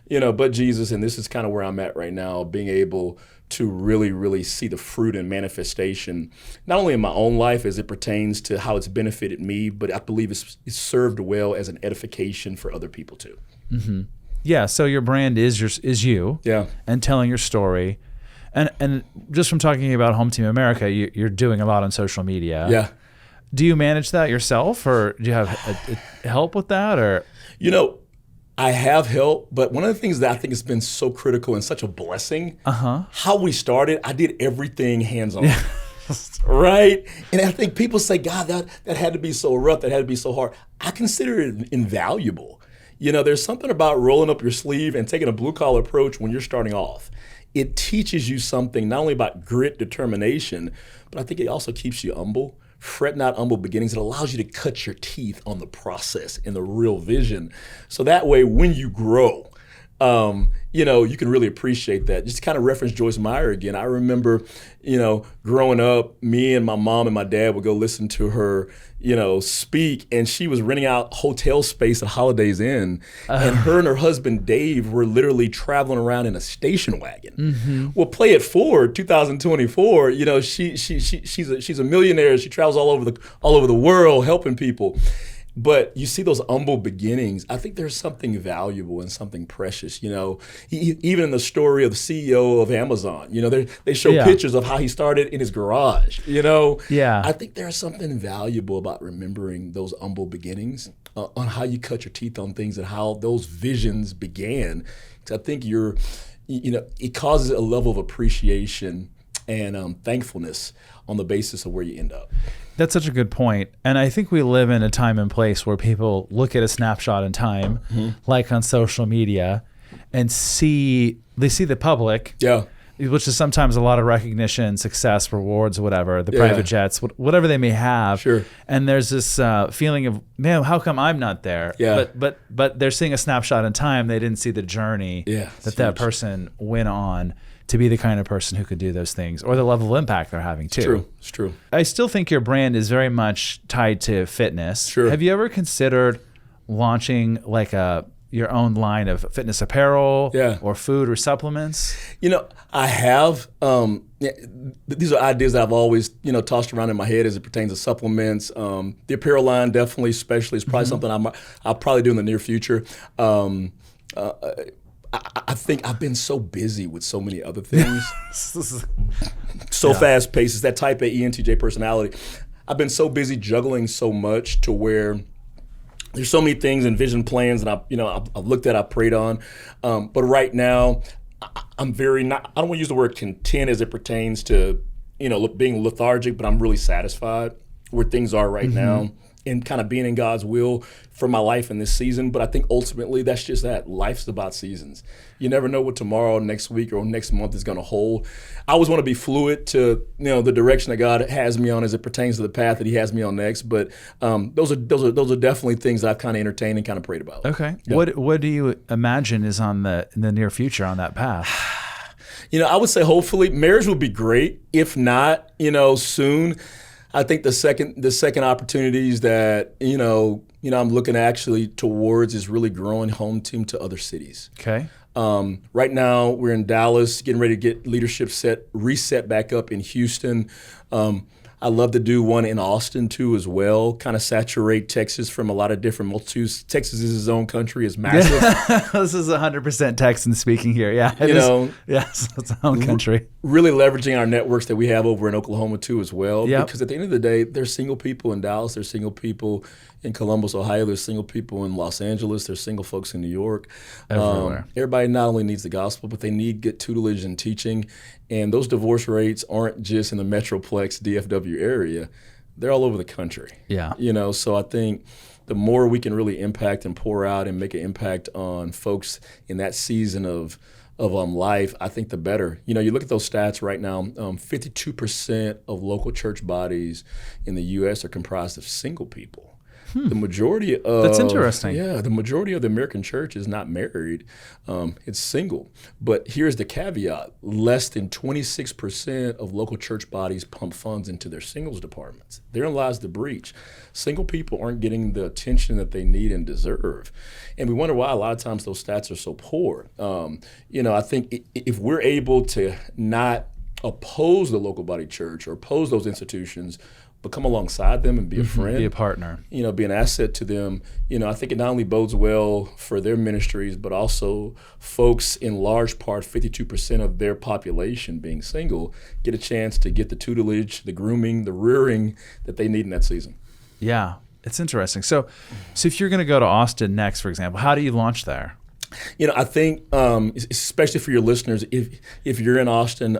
You know, but Jesus, and this is kind of where I'm at right now, being able to really, really see the fruit and manifestation, not only in my own life as it pertains to how it's benefited me, but I believe it's served well as an edification for other people too. Mm-hmm. Yeah, so your brand is you and telling your story. And just from talking about Home Team America, you're doing a lot on social media. Yeah. Do you manage that yourself, or do you have help with that? Or you know, I have help, but one of the things that I think has been so critical and such a blessing, how we started, I did everything hands-on. Yeah. Right? And I think people say, God, that had to be so rough, that had to be so hard. I consider it invaluable. You know, there's something about rolling up your sleeve and taking a blue-collar approach when you're starting off. It teaches you something not only about grit, determination, but I think it also keeps you humble. Fret not humble beginnings. It allows you to cut your teeth on the process and the real vision. So that way, when you grow, you know, you can really appreciate that. Just to kind of reference Joyce Meyer again, I remember, you know, growing up, me and my mom and my dad would go listen to her, you know, speak, and she was renting out hotel space at Holidays Inn, and her and her husband Dave were literally traveling around in a station wagon. Mm-hmm. Well, play it forward, 2024. You know, she's a millionaire. She travels all over the world helping people. But you see those humble beginnings. I think there's something valuable and something precious. You know, even in the story of the CEO of Amazon, you know, they show pictures of how he started in his garage. You know, I think there's something valuable about remembering those humble beginnings, on how you cut your teeth on things and how those visions began. Because I think it causes a level of appreciation and thankfulness on the basis of where you end up. That's such a good point. And I think we live in a time and place where people look at a snapshot in time, like on social media, and they see the public, which is sometimes a lot of recognition, success, rewards, whatever, the private jets, whatever they may have. Sure. And there's this feeling of, man, how come I'm not there? Yeah. But they're seeing a snapshot in time. They didn't see the journey that person went on to be the kind of person who could do those things, or the level of impact they're having too. It's true. I still think your brand is very much tied to fitness. Sure. Have you ever considered launching like your own line of fitness apparel or food or supplements? You know, I have. These are ideas that I've always, tossed around in my head as it pertains to supplements. The apparel line, definitely, especially, is probably something I'll probably do in the near future. I think I've been so busy with so many other things, fast paced. It's that type A ENTJ personality. I've been so busy juggling so much to where there's so many things and vision plans that I've looked at, I've prayed on. But right now, I'm I don't want to use the word content as it pertains to, being lethargic, but I'm really satisfied where things are right now, and kind of being in God's will for my life in this season. But I think ultimately that's just that. Life's about seasons. You never know what tomorrow, next week, or next month is going to hold. I always want to be fluid to the direction that God has me on as it pertains to the path that He has me on next. But those are definitely things that I've kind of entertained and kind of prayed about. Okay. Yeah. What do you imagine is in the near future on that path? I would say hopefully marriage will be great. If not, soon. I think the second opportunities that I'm looking actually towards is really growing Home Team to other cities. Okay. Right now we're in Dallas, getting ready to get leadership reset back up in Houston. I I love to do one in Austin too as well. Kind of saturate Texas from a lot of different multitudes. Texas is its own country. It's massive. This is 100% Texan speaking here. Yeah, yes, it's its own country. Really leveraging our networks that we have over in Oklahoma too as well. Yep. Because at the end of the day, there's single people in Dallas. There's single people in Columbus, Ohio. There's single people in Los Angeles. There's single folks in New York. Everywhere. Everybody not only needs the gospel, but they need good tutelage and teaching. And those divorce rates aren't just in the Metroplex DFW area. They're all over the country. Yeah. So I think the more we can really impact and pour out and make an impact on folks in that season of life, I think the better. You look at those stats right now, 52% of local church bodies in the U.S. are comprised of single people. The majority of That's interesting. Yeah, the majority of the American church is not married; it's single. But here's the caveat: less than 26% of local church bodies pump funds into their singles departments. Therein lies the breach. Single people aren't getting the attention that they need and deserve, and we wonder why a lot of times those stats are so poor. I think if we're able to not oppose the local body church or oppose those institutions, but come alongside them and be a friend. Be a partner. Be an asset to them. I think it not only bodes well for their ministries, but also folks in large part, 52% of their population being single, get a chance to get the tutelage, the grooming, the rearing that they need in that season. Yeah, it's interesting. So if you're going to go to Austin next, for example, how do you launch there? I think, especially for your listeners, if you're in Austin,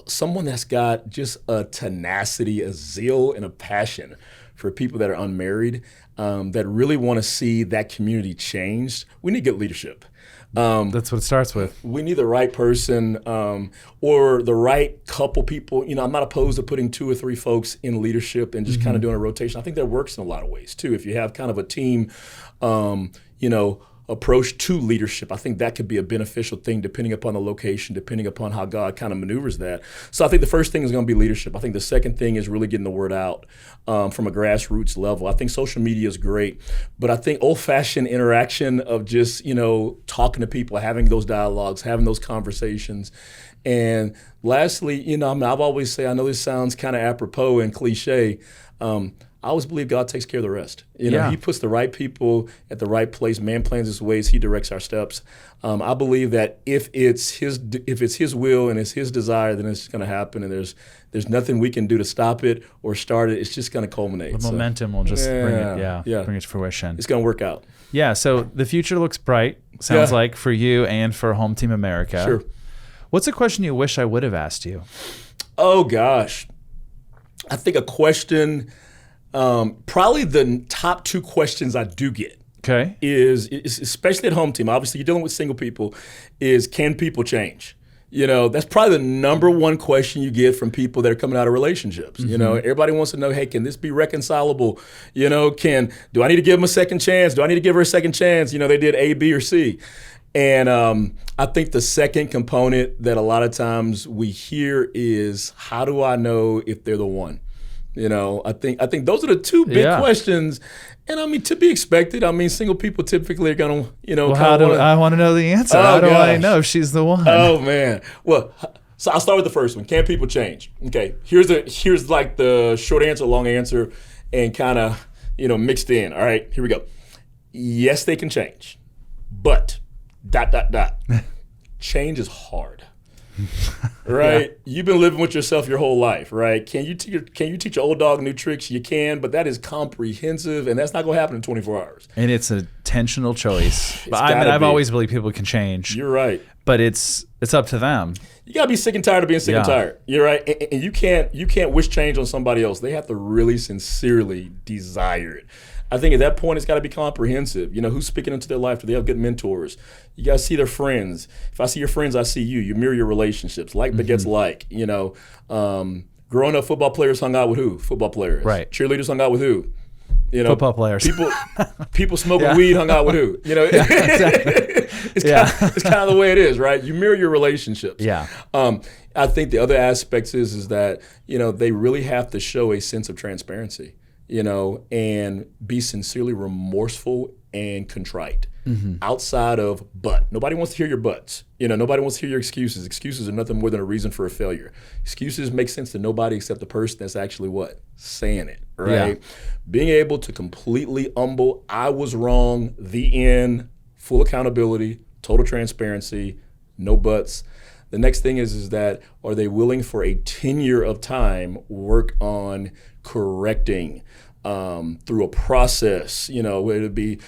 someone that's got just a tenacity, a zeal, and a passion for people that are unmarried, that really want to see that community changed, we need good leadership. That's what it starts with. We need the right person or the right couple people. I'm not opposed to putting 2 or 3 folks in leadership and just kind of doing a rotation. I think that works in a lot of ways, too. If you have kind of a team, approach to leadership, I think that could be a beneficial thing depending upon the location, depending upon how God kind of maneuvers that. So I think the first thing is going to be leadership. I think the second thing is really getting the word out from a grassroots level. I think social media is great, but I think old-fashioned interaction of just, talking to people, having those dialogues, having those conversations. And lastly, I've always say, I know this sounds kind of apropos and cliche, I always believe God takes care of the rest. He puts the right people at the right place. Man plans his ways. He directs our steps. I believe that if it's his will and it's his desire, then it's going to happen. And there's nothing we can do to stop it or start it. It's just going to culminate. The momentum will just bring it to fruition. It's going to work out. Yeah. So the future looks bright. Sounds like for you and for Home Team America. Sure. What's a question you wish I would have asked you? Oh gosh, I think a question. Probably the top 2 questions I do get is especially at Home Team, obviously you're dealing with single people, is can people change? That's probably the number 1 question you get from people that are coming out of relationships. Everybody wants to know, hey, can this be reconcilable? Do I need to give them a second chance? Do I need to give her a second chance? They did A, B, or C. And I think the second component that a lot of times we hear is, how do I know if they're the one? I think those are the 2 big questions, and to be expected. Single people typically are gonna, I want to know the answer. How do I know if she's the one? Oh man. Well, so I'll start with the first one. Can people change? Okay. Here's like the short answer, long answer, and kind of mixed in. All right. Here we go. Yes, they can change, but ... change is hard. Right? Yeah. You've been living with yourself your whole life, right? Can you teach an old dog new tricks? You can, but that is comprehensive, and that's not going to happen in 24 hours. And it's an intentional choice. But I've always believed people can change. You're right. But it's up to them. You got to be sick and tired of being sick and tired. You're right. And you can't wish change on somebody else. They have to really sincerely desire it. I think at that point, it's got to be comprehensive. Who's speaking into their life? Do they have good mentors? You got to see their friends. If I see your friends, I see you. You mirror your relationships. Like begets like. Growing up, football players hung out with who? Football players. Right. Cheerleaders hung out with who? Football players. People smoking weed hung out with who? It's kind of the way it is, right? You mirror your relationships. Yeah. I think the other aspects is that they really have to show a sense of transparency. And be sincerely remorseful and contrite. Outside of but. Nobody wants to hear your buts. Nobody wants to hear your excuses. Excuses are nothing more than a reason for a failure. Excuses make sense to nobody except the person that's actually what? Saying it, right? Yeah. Being able to completely humble, I was wrong, the end, full accountability, total transparency, no buts. The next thing is that are they willing for a tenure of time work on correcting through a process, whether it be,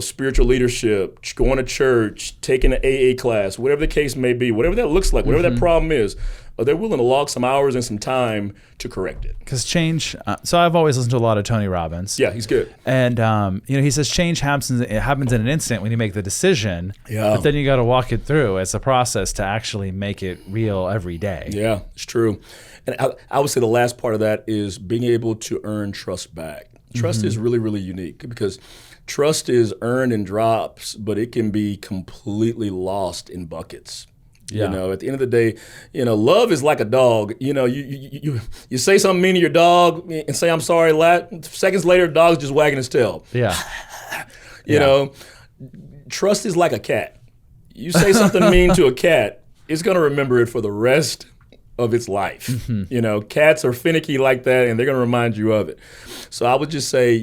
spiritual leadership, going to church, taking an AA class, whatever the case may be, whatever that looks like, whatever that problem is, they're willing to log some hours and some time to correct it. Because change, so I've always listened to a lot of Tony Robbins. Yeah, he's good. And, he says change happens in an instant when you make the decision, yeah. But then you got to walk it through as a process to actually make it real every day. Yeah, it's true. And I would say the last part of that is being able to earn trust back. Trust is really, really unique because trust is earned in drops, but it can be completely lost in buckets. Yeah. At the end of the day, love is like a dog. You say something mean to your dog and say, I'm sorry, seconds later, the dog's just wagging his tail. Yeah. You know, trust is like a cat. You say something mean to a cat, it's going to remember it for the rest of its life. Cats are finicky like that, and they're going to remind you of it. So I would just say,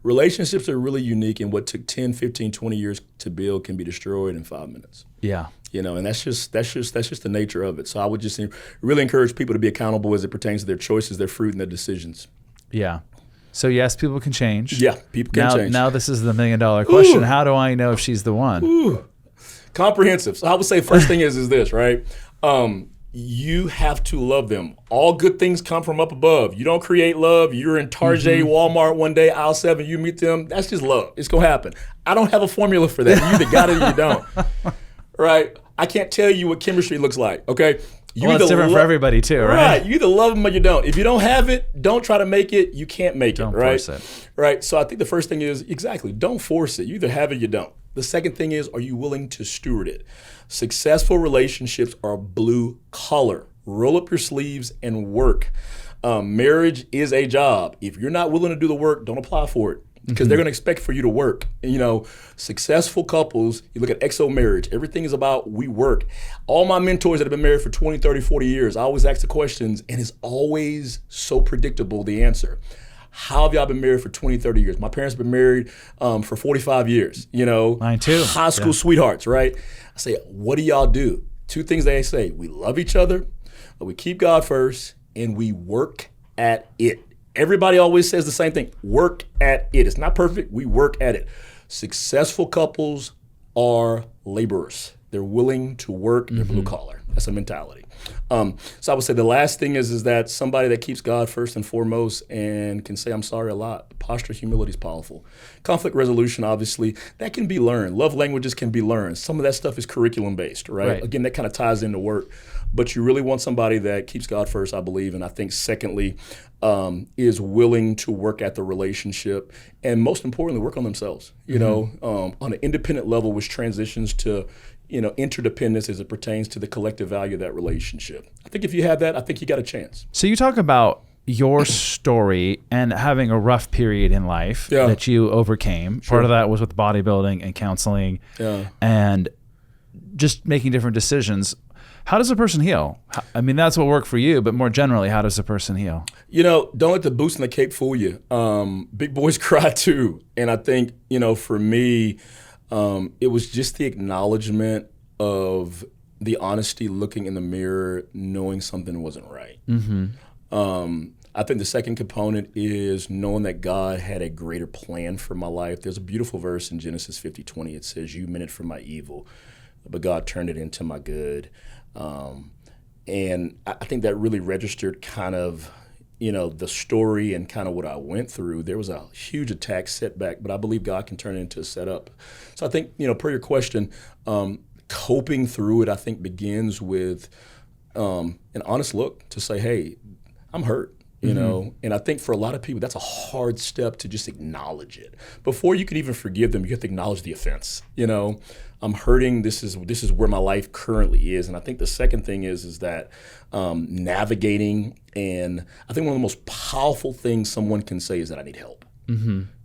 relationships are really unique, and what took 10, 15, 20 years to build can be destroyed in 5 minutes. Yeah. And that's just the nature of it. So I would just really encourage people to be accountable as it pertains to their choices, their fruit, and their decisions. Yeah. So yes, people can change. Yeah, people can change. Now this is the $1 million question. Ooh. How do I know if she's the one? Ooh. Comprehensive. So I would say first thing is this, right? You have to love them. All good things come from up above. You don't create love. You're in Target, Walmart one day, aisle 7, you meet them. That's just love. It's going to happen. I don't have a formula for that. You either got it or you don't. Right? I can't tell you what chemistry looks like, okay? It's different for everybody too, right? Right. You either love them or you don't. If you don't have it, don't try to make it. You can't make it, right? Don't force it. Right? So I think the first thing is, exactly, don't force it. You either have it or you don't. The second thing is, are you willing to steward it? Successful relationships are blue collar. Roll up your sleeves and work. Marriage is a job. If you're not willing to do the work, don't apply for it because they're going to expect for you to work. And, successful couples, you look at XO marriage, everything is about we work. All my mentors that have been married for 20, 30, 40 years, I always ask the questions, and it's always so predictable, the answer. How have y'all been married for 20, 30 years? My parents have been married for 45 years, Mine too. High school sweethearts, right? I say, what do y'all do? 2 things they say. We love each other, but we keep God first, and we work at it. Everybody always says the same thing, work at it. It's not perfect, we work at it. Successful couples are laborers. They're willing to work, they're blue collar. That's a mentality. So I would say the last thing is that somebody that keeps God first and foremost and can say, I'm sorry a lot. Posture humility is powerful. Conflict resolution, obviously, that can be learned. Love languages can be learned. Some of that stuff is curriculum based, right? Again, that kind of ties into work. But you really want somebody that keeps God first, I believe. And I think secondly, is willing to work at the relationship and most importantly, work on themselves, on an independent level, which transitions to interdependence as it pertains to the collective value of that relationship. I think if you have that, I think you got a chance. So you talk about your story and having a rough period in life that you overcame. Sure. Part of that was with bodybuilding and counseling and just making different decisions. How does a person heal? I mean, that's what worked for you, but more generally, how does a person heal? Don't let the boots and the cape fool you. Big boys cry too. And I think, for me, it was just the acknowledgement of the honesty, looking in the mirror, knowing something wasn't right. I think the second component is knowing that God had a greater plan for my life. There's a beautiful verse in Genesis 50:20. It says, you meant it for my evil, but God turned it into my good. And I think that really registered kind of, the story and kind of what I went through. There was a huge attack setback, but I believe God can turn it into a setup. So I think, per your question, coping through it, I think begins with an honest look to say, hey, I'm hurt. And I think for a lot of people, that's a hard step to just acknowledge it. Before you can even forgive them, you have to acknowledge the offense. I'm hurting. This is where my life currently is. And I think the second thing is that navigating, and I think one of the most powerful things someone can say is that I need help.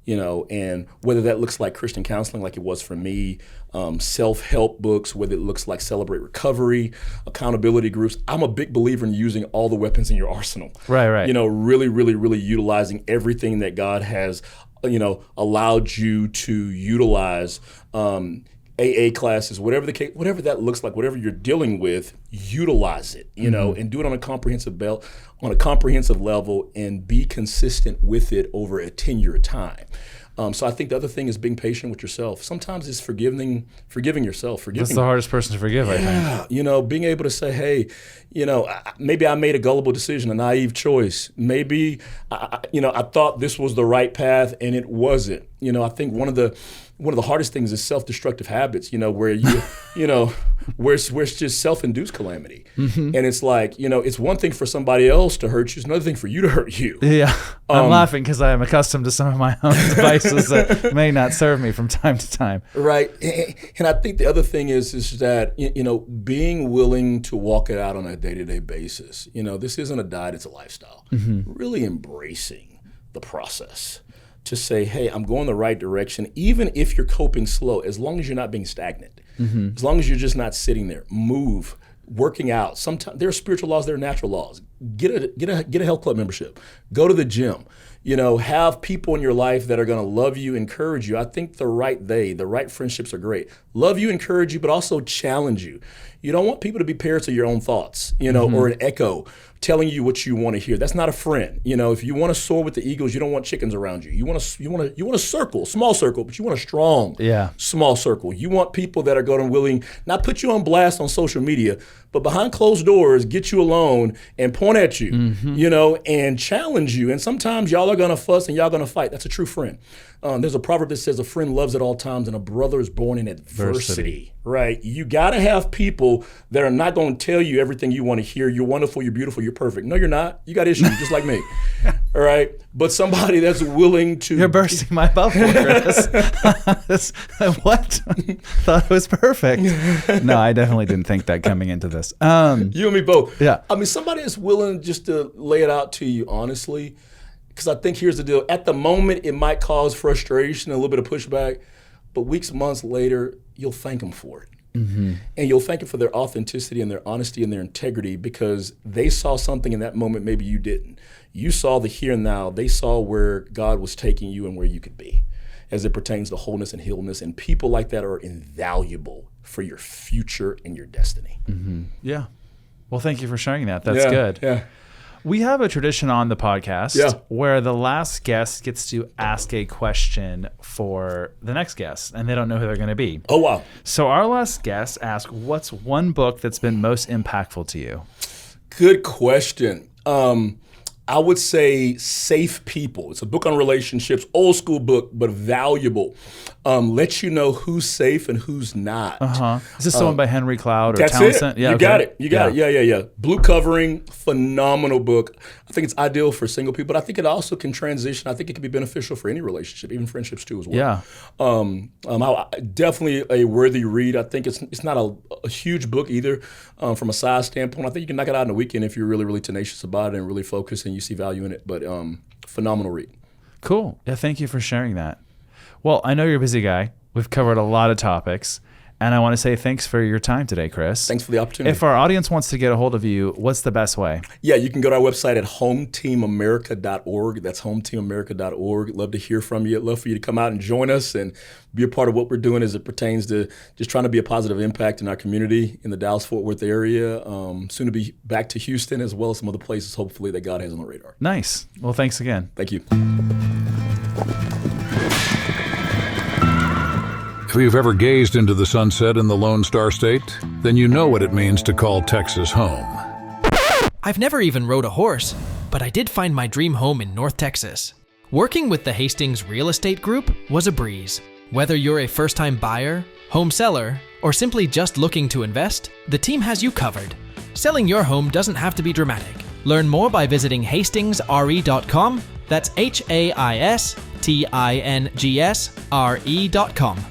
and whether that looks like Christian counseling like it was for me, self-help books, whether it looks like Celebrate Recovery, accountability groups. I'm a big believer in using all the weapons in your arsenal. Right. Really, really, really utilizing everything that God has, allowed you to utilize. AA classes, whatever the case, whatever that looks like, whatever you're dealing with, utilize it, and do it on a comprehensive level, and be consistent with it over a 10-year time. So I think the other thing is being patient with yourself. Sometimes it's forgiving yourself. That's the hardest person to forgive, I think. Being able to say, hey, maybe I made a gullible decision, a naive choice. Maybe, I thought this was the right path and it wasn't. I think one of the hardest things is self-destructive habits, where where it's just self-induced calamity. And it's like, it's one thing for somebody else to hurt you, it's another thing for you to hurt you. Yeah. I'm laughing because I am accustomed to some of my own devices that may not serve me from time to time. Right. And I think the other thing is that, being willing to walk it out on a day-to-day basis. This isn't a diet, it's a lifestyle. Really embracing the process. To say, hey, I'm going the right direction, even if you're coping slow, as long as you're not being stagnant, as long as you're just not sitting there, move, working out. Sometimes there are spiritual laws, there are natural laws. Get a health club membership. Go to the gym. Have people in your life that are going to love you, encourage you. I think the right friendships are great. Love you, encourage you, but also challenge you. You don't want people to be parrots of your own thoughts, or an echo telling you what you want to hear. That's not a friend. If you want to soar with the eagles, you don't want chickens around you. You want a circle, small circle, but you want a strong, small circle. You want people that are going to willing not put you on blast on social media, but behind closed doors, get you alone and point at you, and challenge you. And sometimes y'all are going to fuss and y'all going to fight. That's a true friend. There's a proverb that says a friend loves at all times and a brother is born in adversity. Right? You got to have people that are not going to tell you everything you want to hear. You're wonderful, you're beautiful, you're perfect. No, you're not. You got issues just like me. All right? But somebody that's willing to... You're bursting my bubble, Chris. What? Thought it was perfect. No, I definitely didn't think that coming into this. You and me both. Yeah. Somebody that's willing just to lay it out to you honestly. Because I think here's the deal. At the moment, it might cause frustration, a little bit of pushback, but weeks, months later, you'll thank them for it. And you'll thank them for their authenticity and their honesty and their integrity, because they saw something in that moment maybe you didn't. You saw the here and now. They saw where God was taking you and where you could be as it pertains to wholeness and healedness. And people like that are invaluable for your future and your destiny. Yeah. Well, thank you for sharing that. That's good. Yeah. We have a tradition on the podcast where the last guest gets to ask a question for the next guest, and they don't know who they're going to be. Oh, wow. So our last guest asked, what's one book that's been most impactful to you? Good question. I would say Safe People. It's a book on relationships, old school book, but valuable. Lets you know who's safe and who's not. Is this the one by Henry Cloud or that's Townsend? It. Yeah, you got it. You got it. Yeah. Blue covering, phenomenal book. I think it's ideal for single people, but I think it also can transition. I think it can be beneficial for any relationship, even friendships too as well. Definitely a worthy read. I think it's not a huge book either from a size standpoint. I think you can knock it out in a weekend if you're really, really tenacious about it and really focused and you see value in it. But phenomenal read. Cool. Yeah, thank you for sharing that. Well, I know you're a busy guy. We've covered a lot of topics. And I want to say thanks for your time today, Chris. Thanks for the opportunity. If our audience wants to get a hold of you, what's the best way? Yeah, you can go to our website at hometeamamerica.org. That's hometeamamerica.org. Love to hear from you. Love for you to come out and join us and be a part of what we're doing as it pertains to just trying to be a positive impact in our community in the Dallas-Fort Worth area. Soon to be back to Houston as well as some other places, hopefully, that God has on the radar. Nice. Well, thanks again. Thank you. If you've ever gazed into the sunset in the Lone Star State, then you know what it means to call Texas home. I've never even rode a horse, but I did find my dream home in North Texas. Working with the Haistings Real Estate Group was a breeze. Whether you're a first-time buyer, home seller, or simply just looking to invest, the team has you covered. Selling your home doesn't have to be dramatic. Learn more by visiting HastingsRE.com. That's HAISTINGSRE.com.